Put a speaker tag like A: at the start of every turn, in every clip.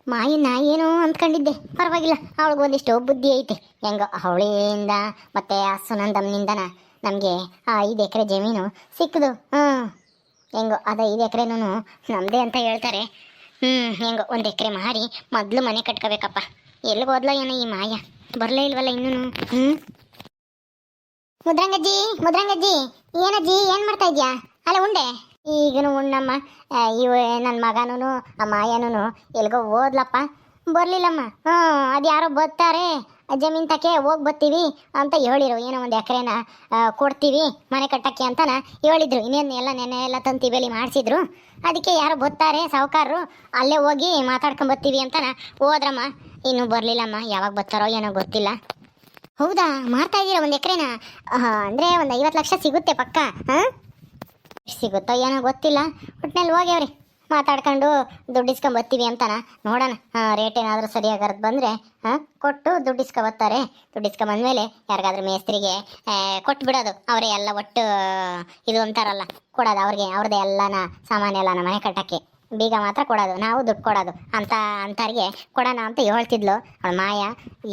A: ಮಾಯನ್ನ ಏನೋ ಅಂದ್ಕೊಂಡಿದ್ದೆ, ಪರವಾಗಿಲ್ಲ, ಅವಳಿಗೆ ಒಂದಿಷ್ಟು ಬುದ್ಧಿ ಐತೆ. ಹೆಂಗೋ ಅವಳಿಂದ ಮತ್ತೆ ಆ ಸುನಂದಮ್ನಿಂದನ ನಮಗೆ ಆ 5 ಎಕರೆ ಜಮೀನು ಸಿಕ್ಕದು. ಹೆಂಗೋ ಅದ 5 ಎಕರೆನೂ ನಮ್ಮದೇ ಅಂತ ಹೇಳ್ತಾರೆ. ಹೆಂಗೋ 1 ಎಕರೆ ಮಾರಿ ಮೊದಲು ಮನೆ ಕಟ್ಕೋಬೇಕಪ್ಪ. ಎಲ್ಲಿಗೆ ಹೋದ್ಲೋ ಏನೋ ಈ ಮಾಯ, ಬರಲೇ ಇಲ್ವಲ್ಲ ಇನ್ನೂ. ಮುದ್ರಂಗಜ್ಜಿ, ಮುದ್ರಂಗಜ್ಜಿ, ಏನಜ್ಜಿ ಏನು ಮಾಡ್ತಾ ಇದ್ಯಾ? ಅಲ್ಲ ಉಂಡೆ ಈಗನು ಉಣ್ಣಮ್ಮ. ಇವ ನನ್ನ ಮಗನೂ ಆ ಮಾಯನೂ ಎಲ್ಗೋ ಓದ್ಲಪ್ಪ, ಬರಲಿಲ್ಲಮ್ಮ. ಅದು ಯಾರೋ ಬರ್ತಾರೆ ಜಮೀನು ತಕ್ಕೆ ಹೋಗಿ ಬರ್ತೀವಿ ಅಂತ ಹೇಳಿರು. ಏನೋ 1 ಎಕರೆನ ಕೊಡ್ತೀವಿ ಮನೆ ಕಟ್ಟಕ್ಕೆ ಅಂತನ ಹೇಳಿದ್ರು. ಇನ್ನೇನು ಎಲ್ಲ ನೆನೆ ಎಲ್ಲ ತಂತಿ ಬೇಲಿ ಮಾಡಿಸಿದ್ರು. ಅದಕ್ಕೆ ಯಾರೋ ಬರ್ತಾರೆ ಸಾಹುಕಾರರು, ಅಲ್ಲೇ ಹೋಗಿ ಮಾತಾಡ್ಕೊಂಬರ್ತೀವಿ ಅಂತನ ಹೋದ್ರಮ್ಮ. ಇನ್ನೂ ಬರಲಿಲ್ಲಮ್ಮ, ಯಾವಾಗ ಬರ್ತಾರೋ ಏನೋ ಗೊತ್ತಿಲ್ಲ. ಹೌದಾ, ಮಾಡ್ತಾ ಇದ್ದೀರಾ 1 ಎಕರೆನ? ಅಂದರೆ ಒಂದು 50 ಲಕ್ಷ ಸಿಗುತ್ತೆ ಪಕ್ಕ. ಸಿಗುತ್ತೋ ಏನೋ ಗೊತ್ತಿಲ್ಲ, ಒಟ್ಟಿನಲ್ಲಿ ಹೋಗ್ಯಾವ್ರಿ. ಮಾತಾಡ್ಕೊಂಡು ದುಡ್ಡು ಇಸ್ಕೊಂಬರ್ತೀವಿ ಅಂತನ ನೋಡೋಣ. ರೇಟ್ ಏನಾದರೂ ಸರಿಯಾಗಿ ಬಂದರೆ ಕೊಟ್ಟು ದುಡ್ಡು ಇಸ್ಕೊಬರ್ತಾರೆ. ದುಡ್ಡು ಇಸ್ಕೊಂಬಂದ್ಮೇಲೆ ಯಾರಿಗಾದ್ರೂ ಮೇಸ್ತ್ರಿಗೆ ಕೊಟ್ಟು ಬಿಡೋದು. ಅವರೇ ಎಲ್ಲ ಒಟ್ಟು ಇದು ಅಂತಾರಲ್ಲ, ಕೊಡೋದು ಅವ್ರಿಗೆ. ಅವ್ರದ್ದೇ ಎಲ್ಲನ ಸಾಮಾನೆಲ್ಲನ ಮನೆ ಕಟ್ಟಕ್ಕೆ. ಬೀಗ ಮಾತ್ರ ಕೊಡೋದು, ನಾವು ದುಡ್ಡು ಕೊಡೋದು ಅಂತ ಅಂತಾರಿಗೆ ಕೊಡೋಣ ಅಂತ ಹೇಳ್ತಿದ್ಲು ಅವಳು ಮಾಯ.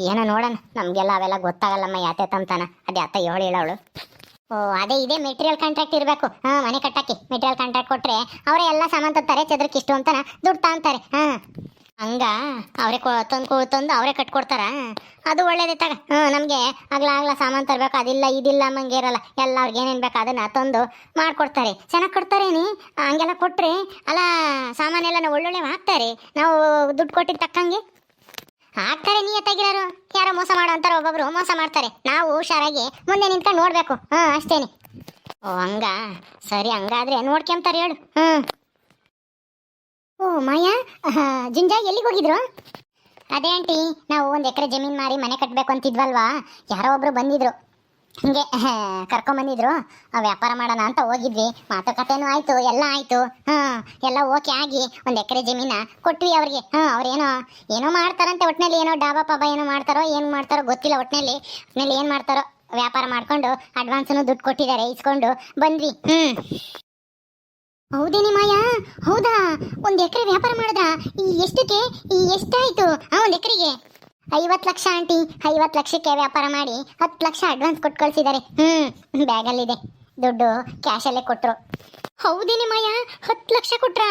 A: ಏನೋ ನೋಡೋಣ, ನಮಗೆಲ್ಲ ಅವೆಲ್ಲ ಗೊತ್ತಾಗಲ್ಲಮ್ಮ ಯಾತೆ ತಂತಾನ. ಅದೇ ಅತ್ತ ಹೇಳಿಳವಳು. ಅದೇ ಇದೇ ಮೆಟೀರಿಯಲ್ ಕಾಂಟ್ರಾಕ್ಟ್ ಇರಬೇಕು. ಮನೆ ಕಟ್ಟಕ್ಕೆ ಮೆಟೀರಿಯಲ್ ಕಾಂಟ್ರಾಕ್ಟ್ ಕೊಟ್ಟರೆ ಅವರೇ ಎಲ್ಲ ಸಾಮಾನು ತರ್ತಾರೆ, ಚದರಕ್ಕಿಷ್ಟು ಅಂತನ ದುಡ್ಡು ತಾಂತಾರೆ. ಹಂಗ ಅವರೇ ತಂದು ಅವರೇ ಕಟ್ಕೊಡ್ತಾರ. ಅದು ಒಳ್ಳೇದೇ ತಗ. ನಮಗೆ ಆಗ್ಲ ಸಾಮಾನು ತರಬೇಕು, ಅದಿಲ್ಲ ಇದಿಲ್ಲ ಅಮ್ಮಂಗೆ ಇರಲ್ಲ. ಎಲ್ಲ ಅವ್ರಿಗೆ ಏನೇನು ಬೇಕು ಅದನ್ನು ತಂದು ಮಾಡಿಕೊಡ್ತಾರೆ. ಚೆನ್ನಾಗಿ ಕೊಡ್ತಾರೇನಿ. ಹಂಗೆಲ್ಲ ಕೊಟ್ಟರೆ ಅಲ್ಲ ಸಾಮಾನೆಲ್ಲ ಒಳ್ಳೊಳ್ಳೆ ಹಾಕ್ತಾರೆ. ನಾವು ದುಡ್ಡು ಕೊಟ್ಟಿದ್ದು ತಕ್ಕಂಗೆ ಹಾಕ್ತಾರೆ. ನಿಯತ್ತಾಗಿರೋರು ಯಾರೋ ಮೋಸ ಮಾಡೋ ಅಂತಾರೆ, ಒಬ್ಬೊಬ್ರು ಮೋಸ ಮಾಡ್ತಾರೆ. ನಾವು ಹುಷಾರಾಗಿ ಮುಂದೆ ನಿಂತ್ಕೊಂಡು ನೋಡಬೇಕು. ಅಷ್ಟೇನೆ. ಹಂಗ ಸರಿ, ಹಂಗಾದ್ರೆ ನೋಡ್ಕೊಂತಾರೆ ಹೇಳು. ಮಾಯಾ, ಜಿಂಜಾ ಎಲ್ಲಿಗೆ ಹೋಗಿದ್ರು? ಅದೇ ಆಂಟಿ, ನಾವು 1 ಎಕರೆ ಜಮೀನು ಮಾರಿ ಮನೆ ಕಟ್ಟಬೇಕು ಅಂತಿದ್ವಲ್ವಾ, ಯಾರೋ ಒಬ್ರು ಬಂದಿದ್ರು, ಹಿಂಗೆ ಕರ್ಕೊಂಬಂದಿದ್ರು. ವ್ಯಾಪಾರ ಮಾಡೋಣ ಅಂತ ಹೋಗಿದ್ವಿ. ಮಾತುಕತೆನೂ ಆಯಿತು, ಎಲ್ಲ ಆಯಿತು. ಎಲ್ಲ ಓಕೆ ಆಗಿ 1 ಎಕರೆ ಜಮೀನ ಕೊಟ್ವಿ ಅವ್ರಿಗೆ. ಅವ್ರೇನೋ ಮಾಡ್ತಾರಂತೆ. ಒಟ್ಟಿನಲ್ಲಿ ಏನೋ ಡಾಬಾ ಪಾಬಾ ಏನೋ ಮಾಡ್ತಾರೋ ಏನು ಮಾಡ್ತಾರೋ ಗೊತ್ತಿಲ್ಲ. ಒಟ್ಟಿನಲ್ಲಿ ಏನು ಮಾಡ್ತಾರೋ ವ್ಯಾಪಾರ ಮಾಡ್ಕೊಂಡು ಅಡ್ವಾನ್ಸನ್ನು ದುಡ್ಡು ಕೊಟ್ಟಿದ್ದಾರೆ, ಇಸ್ಕೊಂಡು ಬಂದ್ವಿ. ಹೌದೇನಿ ಮಾಯಾ? ಹೌದಾ, 1 ಎಕರೆ ವ್ಯಾಪಾರ ಮಾಡಿದ್ರ? ಎಷ್ಟಕ್ಕೆ? ಎಷ್ಟಾಯಿತು 1 ಎಕರೆಗೆ? 50 ಲಕ್ಷ ಆಂಟಿ. 50 ಲಕ್ಷಕ್ಕೆ ವ್ಯಾಪಾರ ಮಾಡಿ 10 ಲಕ್ಷ ಅಡ್ವಾನ್ಸ್ ಕೊಟ್ಟು ಕಳಿಸಿದ್ದಾರೆ. ಬ್ಯಾಗಲ್ಲಿದೆ ದುಡ್ಡು, ಕ್ಯಾಶಲ್ಲೇ ಕೊಟ್ಟರು. ಹೌದೇನಿ ಮಾಯಾ, 10 ಲಕ್ಷ ಕೊಟ್ರಾ?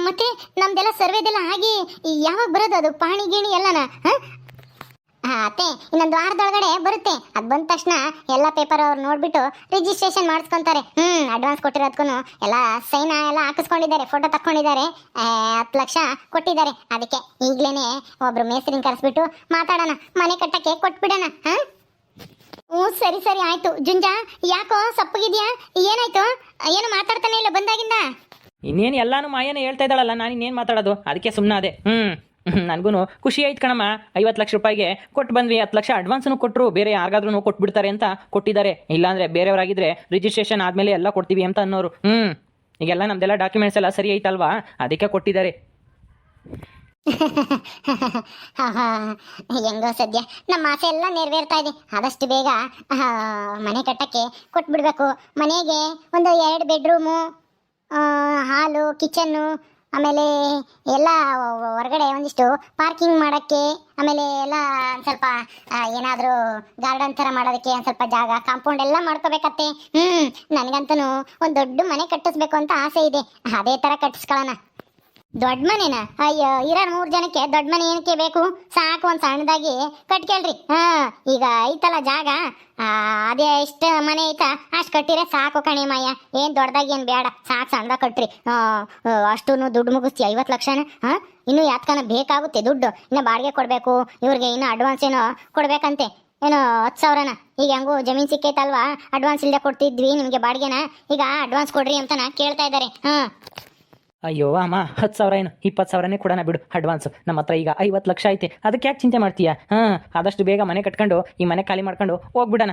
A: ಮತ್ತೆ ನಮ್ದೆಲ್ಲ ಸರ್ವೆದೆಲ್ಲ ಆಗಿ ಯಾವಾಗ ಬರೋದು ಅದು ಪಾಣಿ ಗೀಣಿ ಎಲ್ಲನ? ಅತ್ತೆ, ಇನ್ನೊಂದು ವಾರದೊಳಗಡೆ ಬರುತ್ತೆ. ಅದು ಬಂದ ತಕ್ಷಣ ಎಲ್ಲ ಪೇಪರ್ ಅವ್ರು ನೋಡ್ಬಿಟ್ಟು ರಿಜಿಸ್ಟ್ರೇಷನ್ ಮಾಡಿಸ್ಕೊಂತಾರೆ. ಅಡ್ವಾನ್ಸ್ ಕೊಟ್ಟಿರೋದಕ್ಕೂ ಎಲ್ಲ ಸೈನ್ ಎಲ್ಲ ಹಾಕಿಸ್ಕೊಂಡಿದ್ದಾರೆ, ಫೋಟೋ ತಕ್ಕೊಂಡಿದ್ದಾರೆ. 10 ಲಕ್ಷ ಕೊಟ್ಟಿದ್ದಾರೆ. ಅದಕ್ಕೆ ಈಗಲೇ ಒಬ್ರು ಮೇಸ್ತ್ರಿನ ಕರೆಸ್ಬಿಟ್ಟು ಮಾತಾಡೋಣ, ಮನೆ ಕಟ್ಟಕ್ಕೆ ಕೊಟ್ಬಿಡೋಣ. ಸರಿ ಸರಿ ಆಯ್ತು. ಜುಂಜಾ, ಯಾಕೋ ಸಪ್ಪಗಿದ್ಯಾ? ಏನಾಯ್ತು? ಏನು ಮಾತಾಡ್ತಾನೆ ಇಲ್ಲ ಬಂದಾಗಿಂದ?
B: ಇನ್ನೇನು ಎಲ್ಲಾನು ಮಾಯನೇ ಹೇಳ್ತಾ ಇದ್ದಾಳಲ್ಲ, ನಾನು ಇನ್ನೇನು ಮಾತಾಡೋದು? ಅದಕ್ಕೆ ಸುಮ್ಮನೆ ಅದೇ. ನನಗೂ ಖುಷಿ ಆಯ್ತು ಕಣಮ್ಮ. 50 ಲಕ್ಷ ರೂಪಾಯಿಗೆ ಕೊಟ್ಟು ಬಂದ್ವಿ. 10 ಲಕ್ಷ ಅಡ್ವಾನ್ಸನ್ನು ಕೊಟ್ಟರು. ಬೇರೆ ಯಾರಿಗಾದ್ರೂ ಕೊಟ್ಬಿಡ್ತಾರೆ ಅಂತ ಕೊಟ್ಟಿದ್ದಾರೆ. ಇಲ್ಲಾಂದರೆ ಬೇರೆಯವರಾಗಿದ್ದರೆ ರಿಜಿಸ್ಟ್ರೇಷನ್ ಆದಮೇಲೆ ಎಲ್ಲ ಕೊಡ್ತೀವಿ ಅಂತ ಅನ್ನೋರು. ಈಗೆಲ್ಲ ನಮ್ದೆಲ್ಲ ಡಾಕ್ಯುಮೆಂಟ್ಸ್ ಎಲ್ಲ ಸರಿ ಐತಲ್ವಾ, ಅದಕ್ಕೆ ಕೊಟ್ಟಿದ್ದಾರೆ.
A: ಹೆಂಗೋ ಸದ್ಯ ನಮ್ಮ ಆಸೆ ಎಲ್ಲ ನೆರವೇರ್ತಾ ಇದೆ. ಆದಷ್ಟು ಬೇಗ ಮನೆ ಕಟ್ಟಕ್ಕೆ ಕೊಟ್ಬಿಡ್ಬೇಕು. ಮನೆಗೆ ಒಂದು 2 ಬೆಡ್ರೂಮು, ಹಾಲು, ಕಿಚನ್ನು, ಆಮೇಲೆ ಎಲ್ಲ ಹೊರಗಡೆ ಒಂದಿಷ್ಟು ಪಾರ್ಕಿಂಗ್ ಮಾಡೋಕ್ಕೆ, ಆಮೇಲೆ ಎಲ್ಲ ಸ್ವಲ್ಪ ಏನಾದರೂ ಗಾರ್ಡನ್ ಥರ ಮಾಡೋದಕ್ಕೆ ಒಂದು ಸ್ವಲ್ಪ ಜಾಗ, ಕಾಂಪೌಂಡ್ ಎಲ್ಲ ಮಾಡ್ಕೋಬೇಕತ್ತೆ. ನನಗಂತೂ ಒಂದು ದೊಡ್ಡ ಮನೆ ಕಟ್ಟಿಸ್ಬೇಕು ಅಂತ ಆಸೆ ಇದೆ. ಅದೇ ಥರ ಕಟ್ಟಿಸ್ಕೊಳ್ಳೋಣ. ದೊಡ್ಡ ಮನೆನಾ? ಅಯ್ಯೋ, 3 ಜನಕ್ಕೆ ದೊಡ್ಡ ಮನೆ ಏನಕ್ಕೆ ಬೇಕು? ಸಾಕು, ಒಂದು ಸಣ್ಣದಾಗಿ ಕಟ್ಕೇಳ್ರಿ. ಈಗ ಐತಲ್ಲ ಜಾಗ, ಅದೇ ಎಷ್ಟು ಮನೆ ಐತಾ ಅಷ್ಟು ಕಟ್ಟಿದ್ರೆ ಸಾಕು ಕಣೆ ಮಾಯ. ಏನು ದೊಡ್ಡದಾಗಿ ಏನು ಬೇಡ, ಸಾಕು ಸಣ್ಣದಾಗ ಕಟ್ರಿ. ಅಷ್ಟು ದುಡ್ಡು ಮುಗಿಸ್ತಿ 50 ಲಕ್ಷನ? ಇನ್ನೂ ಯಾತ್ಕನ ಬೇಕಾಗುತ್ತೆ ದುಡ್ಡು. ಇನ್ನು ಬಾಡಿಗೆ ಕೊಡಬೇಕು ಇವ್ರಿಗೆ, ಇನ್ನೂ ಅಡ್ವಾನ್ಸ್ ಏನೋ ಕೊಡ್ಬೇಕಂತೆ. ಏನೋ 10,000ನ. ಈಗ ಹೆಂಗೋ ಜಮೀನು ಸಿಕ್ಕೈತಲ್ವಾ, ಅಡ್ವಾನ್ಸ್ ಇಲ್ಲದೆ ಕೊಡ್ತಿದ್ವಿ ನಿಮಗೆ ಬಾಡಿಗೆನ, ಈಗ ಅಡ್ವಾನ್ಸ್ ಕೊಡ್ರಿ ಅಂತನ ಕೇಳ್ತಾ ಇದ್ದಾರೆ.
B: ಅಯ್ಯೋ ಅಮ್ಮ, 10,000 ಏನು 20,000ನೇ ಕೊಡೋಣ ಬಿಡು ಅಡ್ವಾನ್ಸ್. ನಮ್ಮ ಹತ್ರ ಈಗ 50 ಲಕ್ಷ ಐತೆ, ಅದಕ್ಕೆ ಯಾಕೆ ಚಿಂತೆ ಮಾಡ್ತೀಯಾ? ಆದಷ್ಟು ಬೇಗ ಮನೆ ಕಟ್ಕೊಂಡು ಈ ಮನೆ ಖಾಲಿ ಮಾಡ್ಕೊಂಡು ಹೋಗ್ಬಿಡೋಣ.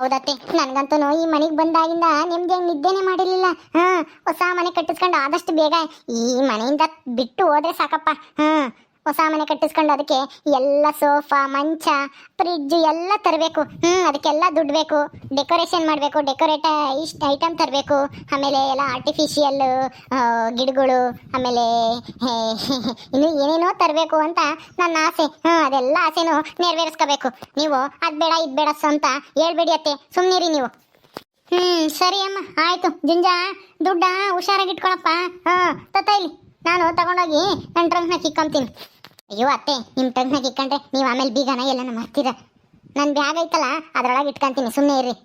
A: ಹೌದತ್ತೆ, ನನಗಂತೂ ಈ ಮನೆಗೆ ಬಂದಾಗಿಂದ ನಿಮ್ಗೆ ನಿದ್ದೆನೆ ಮಾಡಿರಲಿಲ್ಲ. ಹೊಸ ಮನೆ ಕಟ್ಟಿಸ್ಕೊಂಡು ಆದಷ್ಟು ಬೇಗ ಈ ಮನೆಯಿಂದ ಬಿಟ್ಟು ಹೋದ್ರೆ ಸಾಕಪ್ಪ. ಹೊಸ ಮನೆ ಕಟ್ಟಿಸ್ಕೊಂಡು ಅದಕ್ಕೆ ಎಲ್ಲ ಸೋಫಾ ಮಂಚ ಫ್ರಿಡ್ಜ್ ಎಲ್ಲ ತರಬೇಕು. ಅದಕ್ಕೆಲ್ಲ ದುಡ್ಡು ಬೇಕು. ಡೆಕೋರೇಷನ್ ಮಾಡಬೇಕು, ಇಷ್ಟು ಐಟಮ್ ತರಬೇಕು. ಆಮೇಲೆ ಎಲ್ಲ ಆರ್ಟಿಫಿಷಿಯಲ್ ಗಿಡಗಳು, ಆಮೇಲೆ ಇನ್ನು ಏನೇನೋ ತರಬೇಕು ಅಂತ ನನ್ನ ಆಸೆ. ಅದೆಲ್ಲ ಆಸೆನೂ ನೆರವೇರಿಸ್ಕೋಬೇಕು. ನೀವು ಅದು ಬೇಡ ಇದು ಬೇಡ ಅಂತ ಹೇಳ್ಬೇಡಿ ಅತ್ತೆ, ಸುಮ್ಮನಿರಿ ನೀವು. ಸರಿ ಅಮ್ಮ, ಆಯ್ತು. ಜುಂಜಾ, ದುಡ್ಡ ಹುಷಾರಾಗಿ ಇಟ್ಕೊಳಪ್ಪ. ತತ್ತ ಇಲ್ಲಿ, ನಾನು ತಗೊಂಡೋಗಿ ನನ್ನ ಟ್ರಂಕ್ನ ಕಿಕ್ಕೊಂತೀನಿ. ಅಯ್ಯೋ ಅತ್ತೆ, ನಿಮ್ಮ ಟ್ರಂಕ್ನ ಕಿಕ್ಕೊಂಡ್ರೆ ನೀವು ಆಮೇಲೆ ಬೀಗನ ಎಲ್ಲನ ಮಾಡ್ತೀರ. ನನ್ನ ಬ್ಯಾಗ್ ಐತಲ್ಲ ಅದ್ರೊಳಗೆ ಇಟ್ಕೊಂತೀನಿ, ಸುಮ್ಮನೆ ಇರ್ರಿ.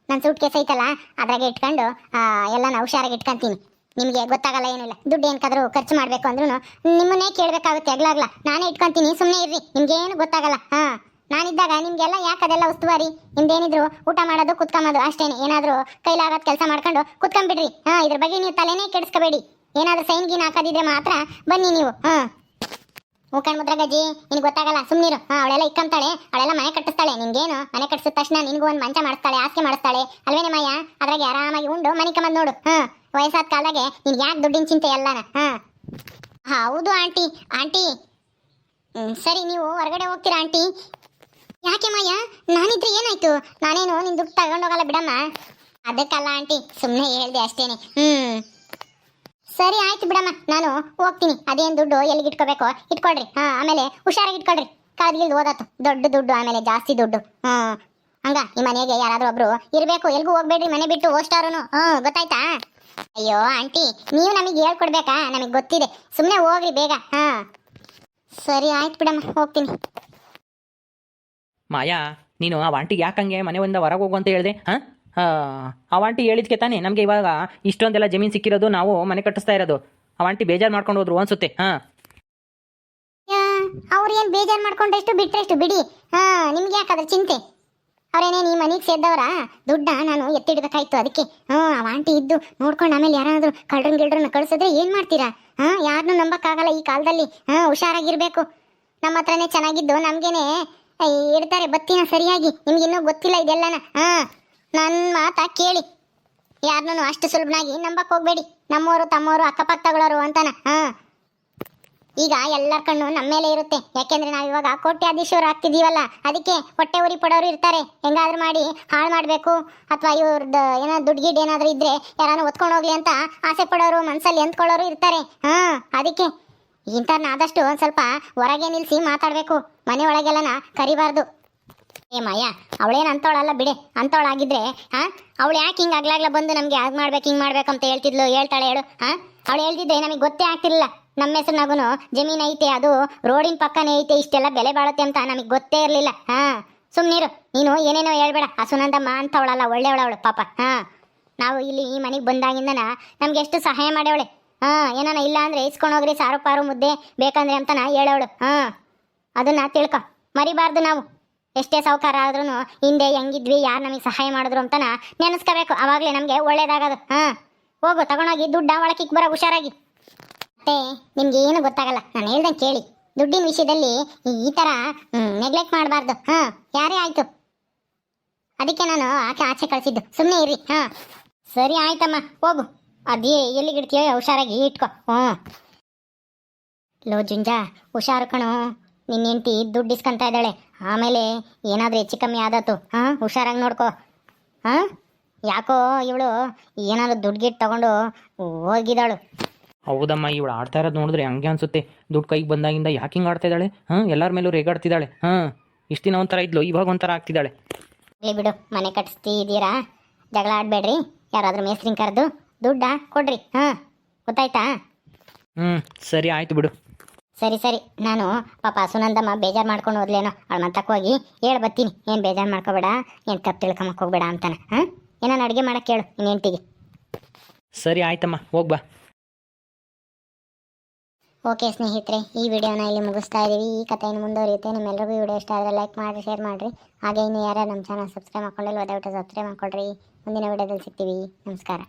A: ನನ್ನ ಸೂಟ್ ಕೇಸ್ ಐತಲ್ಲ ಅದ್ರಾಗೆ ಇಟ್ಕೊಂಡು ಎಲ್ಲನ ಹುಷಾರಾಗಿ ಇಟ್ಕೊಂತೀನಿ. ನಿಮಗೆ ಗೊತ್ತಾಗಲ್ಲ, ಏನಿಲ್ಲ. ದುಡ್ಡು ಏನಕ್ಕಾದ್ರೂ ಖರ್ಚು ಮಾಡಬೇಕು ಅಂದ್ರೂ ನಿಮ್ಮನ್ನೇ ಕೇಳಬೇಕಾಗುತ್ತೆ. ಆಗ್ಲಾಗ್ಲ ನಾನೇ ಇಟ್ಕೊಂತೀನಿ, ಸುಮ್ಮನೆ ಇರ್ರಿ. ನಿಮ್ಗೇನು ಗೊತ್ತಾಗಲ್ಲ. ನಾನಿದ್ದಾಗ ನಿಮ್ಗೆಲ್ಲ ಯಾಕೆ ಅದೆಲ್ಲ ಉಸ್ತುವಾರಿ? ನಿಮ್ದೇನಿದ್ರು ಊಟ ಮಾಡೋದು ಕುತ್ಕೊಂಬೋದು ಅಷ್ಟೇನೆ. ಏನಾದರೂ ಕೈಲಾಗದ ಕೆಲಸ ಮಾಡ್ಕೊಂಡು ಕುತ್ಕೊಂಡ್ಬಿಡ್ರಿ. ಇದ್ರ ಬಗ್ಗೆ ನೀವು ತಲೆನೇ ಕೆಡಿಸ್ಕೋಬೇಡಿ. ಏನಾದರೂ ಸೈನ್ ಗೀನ್ ಹಾಕೋದಿದ್ರೆ ಮಾತ್ರ ಬನ್ನಿ ನೀವು. ಮುಖಂಡ್ ಮುದ್ರಗಜ್ಜಿ, ನಿನ್ಗೆ ಗೊತ್ತಾಗಲ್ಲ, ಸುಮ್ಮನಿರು. ಅವಳೆಲ್ಲ ಇಕ್ಕಂತಾಳೆ, ಅವಳೆಲ್ಲ ಮನೆ ಕಟ್ಟಿಸ್ತಾಳೆ. ನಿನ್ಗೇನು ಮನೆ ಕಟ್ಟಿಸಿದ ತಕ್ಷಣ ನಿನ್ಗೂ ಒಂದು ಮಂಚ ಮಾಡಿಸ್ತಾಳೆ, ಹಾಸಿಗೆ ಮಾಡಿಸ್ತಾಳೆ ಅಲ್ವೇನೆ ಮಾಯ? ಅದ್ರಾಗೆ ಆರಾಮಾಗಿ ಉಂಡು ಮನೆ ಕಮ್ಮದ್ ನೋಡು. ವಯಸ್ಸಾದ ಕಾಲದಾಗೆ ನಿನ್ಗೆ ಯಾಕೆ ದುಡ್ಡಿನ ಚಿಂತೆ ಎಲ್ಲನ? ಹೌದು ಆಂಟಿ. ಆಂಟಿ ಸರಿ, ನೀವು ಹೊರಗಡೆ ಹೋಗ್ತೀರಾ ಆಂಟಿ? ಯಾಕೆ ಮಾಯ? ನಾನಿದ್ರೆ ಏನಾಯ್ತು? ನಾನೇನು ನಿನ್ ದುಡ್ಡು ತಗೊಂಡೋಗಲ್ಲ ಬಿಡಮ್ಮ. ಅದಕ್ಕಲ್ಲ ಆಂಟಿ, ಸುಮ್ಮನೆ ಹೇಳ್ದೆ ಅಷ್ಟೇನೆ. ಸರಿ ಆಯ್ತು ಬಿಡಮ್ಮ, ನಾನು ಹೋಗ್ತೀನಿ. ಅದೇನು ದುಡ್ಡು ಎಲ್ಲಿಗೆ ಇಟ್ಕೋಬೇಕು ಇಟ್ಕೊಳ್ರಿ. ಆಮೇಲೆ ಹುಷಾರಾಗಿ ಇಟ್ಕೊಳ್ರಿ. ಕಾದ್ಗಿಲ್ದು ಓದಾತು ದೊಡ್ಡ ದುಡ್ಡು, ಆಮೇಲೆ ಜಾಸ್ತಿ ದುಡ್ಡು. ಹಂಗ ಈ ಮನೆಗೆ ಯಾರಾದ್ರೂ ಒಬ್ರು ಇರಬೇಕು. ಎಲ್ಗೂ ಹೋಗ್ಬೇಡ್ರಿ ಮನೆ ಬಿಟ್ಟು, ಹೋಸ್ಟಾರು. ಗೊತ್ತಾಯ್ತಾ? ಅಯ್ಯೋ ಆಂಟಿ, ನೀವು ನಮಗೆ ಹೇಳ್ಕೊಡ್ಬೇಕಾ? ನಮಗೆ ಗೊತ್ತಿದೆ, ಸುಮ್ಮನೆ ಹೋಗ್ರಿ ಬೇಗ. ಸರಿ ಆಯ್ತು ಬಿಡಮ್ಮ, ಹೋಗ್ತೀನಿ.
B: ಮಾಯಾ, ನೀನು ಆ ಆಂಟಿಗೆ ಯಾಕಂಗೆ ಮನೆಯಿಂದ ಹೊರಗೆ ಹೋಗು ಅಂತ ಹೇಳಿದೆ? ಆ ಆಂಟಿ ಹೇಳಿದ್ಕೆ ತಾನೇ ನಮಗೆ ಇವಾಗ ಇಷ್ಟೊಂದೆಲ್ಲ ಜಮೀನು ಸಿಕ್ಕಿರೋದು, ನಾವು ಮನೆ ಕಟ್ಟಿಸ್ತಾ ಇರೋದು. ಆ ಆಂಟಿ ಬೇಜಾರು ಮಾಡ್ಕೊಂಡು ಹೋದ್ರು ಅನ್ಸುತ್ತೆ.
A: ಅವ್ರು ಏನು ಬೇಜಾರು ಮಾಡ್ಕೊಂಡಷ್ಟು ಬಿಟ್ರೆಷ್ಟು ಬಿಡಿ. ನಿಮ್ಗೆ ಯಾಕಾದ್ರೆ ಚಿಂತೆ? ಅವ್ರೇನೇನು ಈ ಮನೆಗೆ ಸೇದ್ದವ್ರ? ದುಡ್ಡ ನಾನು ಎತ್ತಿಡ್ಬೇಕಾಯ್ತು, ಅದಕ್ಕೆ. ಆ ಆಂಟಿ ಇದ್ದು ನೋಡ್ಕೊಂಡು ಆಮೇಲೆ ಯಾರಾದ್ರೂ ಗಿಲ್ಡ್ರನ್ನ ಕಳ್ಸಿದ್ರೆ ಏನು ಮಾಡ್ತೀರಾ? ಯಾರನ್ನೂ ನಂಬಕ್ಕಾಗಲ್ಲ ಈ ಕಾಲದಲ್ಲಿ. ಹುಷಾರಾಗಿರ್ಬೇಕು. ನಮ್ಮ ಹತ್ರನೇ ಚೆನ್ನಾಗಿದ್ದು ನಮ್ಗೇನೆ ಇಡ್ತಾರೆ ಬತ್ತಿನ ಸರಿಯಾಗಿ. ನಿಮ್ಗಿನ್ನೂ ಗೊತ್ತಿಲ್ಲ ಇದೆಲ್ಲನ. ನನ್ನ ಮಾತಾ ಕೇಳಿ, ಯಾರನ್ನೂ ಅಷ್ಟು ಸುಲಭನಾಗಿ ನಂಬಕ್ ಹೋಗ್ಬೇಡಿ. ನಮ್ಮೋರು ತಮ್ಮೋರು ಅಕ್ಕಪಕ್ಕಗಳವರು ಅಂತಾನ. ಈಗ ಎಲ್ಲರ ಕಣ್ಣು ನಮ್ಮ ಮೇಲೆ ಇರುತ್ತೆ. ಯಾಕೆಂದ್ರೆ ನಾವಿವಾಗ ಕೋಟ್ಯಾಧೀಶರು ಆಗ್ತಿದೀವಲ್ಲ, ಅದಕ್ಕೆ ಹೊಟ್ಟೆ ಉರಿ ಪಡೋರು ಇರ್ತಾರೆ. ಹೆಂಗಾದ್ರೂ ಮಾಡಿ ಹಾಳು ಮಾಡಬೇಕು, ಅಥವಾ ಇವ್ರದ್ದು ಏನಾದ್ರು ದುಡ್ಡು ಗಿಡ್ ಏನಾದರೂ ಇದ್ರೆ ಯಾರು ಒತ್ಕೊಂಡು ಹೋಗ್ಲಿ ಅಂತ ಆಸೆ ಪಡೋರು, ಮನಸ್ಸಲ್ಲಿ ಎಂತ್ಕೊಳ್ಳೋರು ಇರ್ತಾರೆ. ಅದಕ್ಕೆ ಇಂಥವ್ರನ್ನ ಆದಷ್ಟು ಒಂದು ಸ್ವಲ್ಪ ಹೊರಗೆ ನಿಲ್ಲಿಸಿ ಮಾತಾಡಬೇಕು. ಮನೆ ಒಳಗೆಲ್ಲನ ಕರಿಬಾರ್ದು. ಏ ಮಾಯಾ, ಅವಳೇನು ಅಂತವಳಲ್ಲ ಬಿಡೆ. ಅಂತವಳಾಗಿದ್ರೆ ಅವಳು ಯಾಕೆ ಹಿಂಗೆ ಆಗ್ಲಾಗ್ಲ ಬಂದು ನಮಗೆ ಹಾಗೆ ಮಾಡ್ಬೇಕು ಹಿಂಗೆ ಮಾಡ್ಬೇಕು ಅಂತ ಹೇಳ್ತಿದ್ಲು? ಹೇಳ್ತಾಳೆ ಹೇಳು. ಅವಳು ಹೇಳ್ತಿದ್ದೆ ನಮಗೆ ಗೊತ್ತೇ ಆಗ್ತಿರಲಿಲ್ಲ. ನಮ್ಮ ಹೆಸರಿನಾಗೂ ಜಮೀನು ಐತೆ, ಅದು ರೋಡಿನ ಪಕ್ಕನೇ ಐತೆ, ಇಷ್ಟೆಲ್ಲ ಬೆಲೆ ಬಾಳುತ್ತೆ ಅಂತ ನಮಗೆ ಗೊತ್ತೇ ಇರಲಿಲ್ಲ. ಸುಮ್ಮನಿರು ನೀನು, ಏನೇನೋ ಹೇಳ್ಬೇಡ. ಆ ಸುನಂದಮ್ಮ ಅಂತವಳಲ್ಲ, ಒಳ್ಳೆಯವಳವಳು ಪಾಪ. ನಾವು ಇಲ್ಲಿ ಈ ಮನೆಗೆ ಬಂದಾಗಿಂದನ ನಮ್ಗೆ ಎಷ್ಟು ಸಹಾಯ ಮಾಡ್ಯವಳೆ. ಏನಾನ ಇಲ್ಲ ಅಂದರೆ ಇಸ್ಕೊಂಡು ಹೋಗ್ರಿ, ಸಾರು ಪಾರು ಮುದ್ದೆ ಬೇಕಂದ್ರೆ ಅಂತನ ಹೇಳವಳು. ಅದನ್ನ ತಿಳ್ಕೊ, ಮರಿಬಾರ್ದು ನಾವು. ಎಷ್ಟೇ ಸಾವುಕಾರ ಆದ್ರೂ ಹಿಂದೆ ಹೆಂಗಿದ್ವಿ, ಯಾರು ನಮಗೆ ಸಹಾಯ ಮಾಡಿದ್ರು ಅಂತನ ನೆನೆಸ್ಕೋಬೇಕು. ಅವಾಗಲೇ ನಮಗೆ ಒಳ್ಳೇದಾಗೋದು. ಹೋಗು, ತಗೊಂಡೋಗಿ ದುಡ್ಡ ಒಳಕಿಕ್ ಬರೋ ಹುಷಾರಾಗಿ. ಮತ್ತೆ ನಿಮ್ಗೆ ಏನು ಗೊತ್ತಾಗಲ್ಲ, ನಾನು ಹೇಳ್ದಂಗೆ ಕೇಳಿ. ದುಡ್ಡಿನ ವಿಷಯದಲ್ಲಿ ಈ ಥರ ನೆಗ್ಲೆಕ್ಟ್ ಮಾಡಬಾರ್ದು. ಯಾರೇ ಆಯಿತು, ಅದಕ್ಕೆ ನಾನು ಆಚೆ ಕಳಿಸಿದ್ದು. ಸುಮ್ಮನೆ ಇರ್ರಿ. ಸರಿ ಆಯ್ತಮ್ಮ, ಹೋಗು. ಅದೇ ಎಲ್ಲಿಗಿಡ್ತೀಯೋ ಹುಷಾರಾಗಿ ಇಟ್ಕೊ. ಲೋ ಜುಂಜಾ, ಹುಷಾರು ಕಣೋ. ನಿನ್ನ ಹೆಂಡತಿ ದುಡ್ಡು ಇಸ್ಕೊಂತ ಇದ್ದಾಳೆ. ಆಮೇಲೆ ಏನಾದರೂ ಹೆಚ್ಚು ಕಮ್ಮಿ ಆದತ್ತು. ಹುಷಾರಾಗಿ ನೋಡ್ಕೊ. ಯಾಕೋ ಇವಳು ಏನಾದರೂ ದುಡ್ಡು ಗಿಟ್ಟು ತಗೊಂಡು ಹೋಗಿದ್ದಾಳು.
B: ಹೌದಮ್ಮ, ಇವಳು ಆಡ್ತಾ ಇರೋದು ನೋಡಿದ್ರೆ ಹಂಗೆ ಅನ್ಸುತ್ತೆ. ದುಡ್ಡು ಕೈಗೆ ಬಂದಾಗಿಂದ ಯಾಕೆ ಹಿಂಗೆ ಆಡ್ತಾ ಇದ್ದಾಳೆ? ಎಲ್ಲರ ಮೇಲೂ ರೇಗಾಡ್ತಿದ್ದಾಳೆ. ಇಷ್ಟು ದಿನ ಒಂಥರ ಇದ್ಲು, ಇವಾಗ ಒಂಥರ ಆಗ್ತಿದ್ದಾಳೆ.
A: ಬಿಡು, ಮನೆ ಕಟ್ಟಿಸ್ತಿದ್ದೀರಾ, ಜಗಳ ಆಡಬೇಡ್ರಿ. ಯಾರಾದರೂ ಮೇಸ್ತ್ರಿನ ಕರೆದು ದುಡ್ಡ ಕೊಡ್ರಿ. ಗೊತ್ತಾಯ್ತಾ?
B: ಸರಿ ಆಯ್ತು ಬಿಡು.
A: ಸರಿ ಸರಿ, ನಾನು ಪಾಪ ಸುನಂದಮ್ಮ ಬೇಜಾರು ಮಾಡ್ಕೊಂಡು ಹೋದ್ಲೇನೋ, ಅವಳ ಮಂತಕ್ಕೆ ಹೋಗಿ ಹೇಳಿ ಬರ್ತೀನಿ. ಏನು ಬೇಜಾರು ಮಾಡ್ಕೋಬೇಡ, ಏನು ತಪ್ಪು ತಿಳ್ಕೊಂಬಕ್ಕೆ ಹೋಗ್ಬೇಡ ಅಂತಾನೆ. ಏನಾನು ಅಡುಗೆ ಮಾಡಕ್ಕೆ ಕೇಳು ನಿನ್ನ ಹೆಂಡತಿಗೆ.
B: ಸರಿ ಆಯ್ತಮ್ಮ, ಹೋಗ್ಬಾ.
A: ಓಕೆ ಸ್ನೇಹಿತರೆ, ಈ ವಿಡಿಯೋನ ಇಲ್ಲಿ ಮುಗಿಸ್ತಾ ಇದ್ದೀವಿ. ಈ ಕಥೆಯನ್ನು ಮುಂದುವರಿಯುತ್ತೆ. ನಿಮ್ಮೆಲ್ಲರಿಗೂ ವಿಡಿಯೋ ಇಷ್ಟ ಆದರೆ ಲೈಕ್ ಮಾಡಿರಿ, ಶೇರ್ ಮಾಡಿರಿ. ಹಾಗೆ ಇನ್ನು ಯಾರು ನಮ್ಮ ಚಾನಲ್ ಸಬ್ಸ್ಕ್ರೈಬ್ ಮಾಡ್ಕೊಂಡಿಲ್ಲ ದಯವಿಟ್ಟು ಸಬ್ಸ್ಕ್ರೈಬ್ ಮಾಡ್ಕೊಳ್ರಿ. ಮುಂದಿನ ವಿಡಿಯೋದಲ್ಲಿ ಸಿಗ್ತೀವಿ. ನಮಸ್ಕಾರ.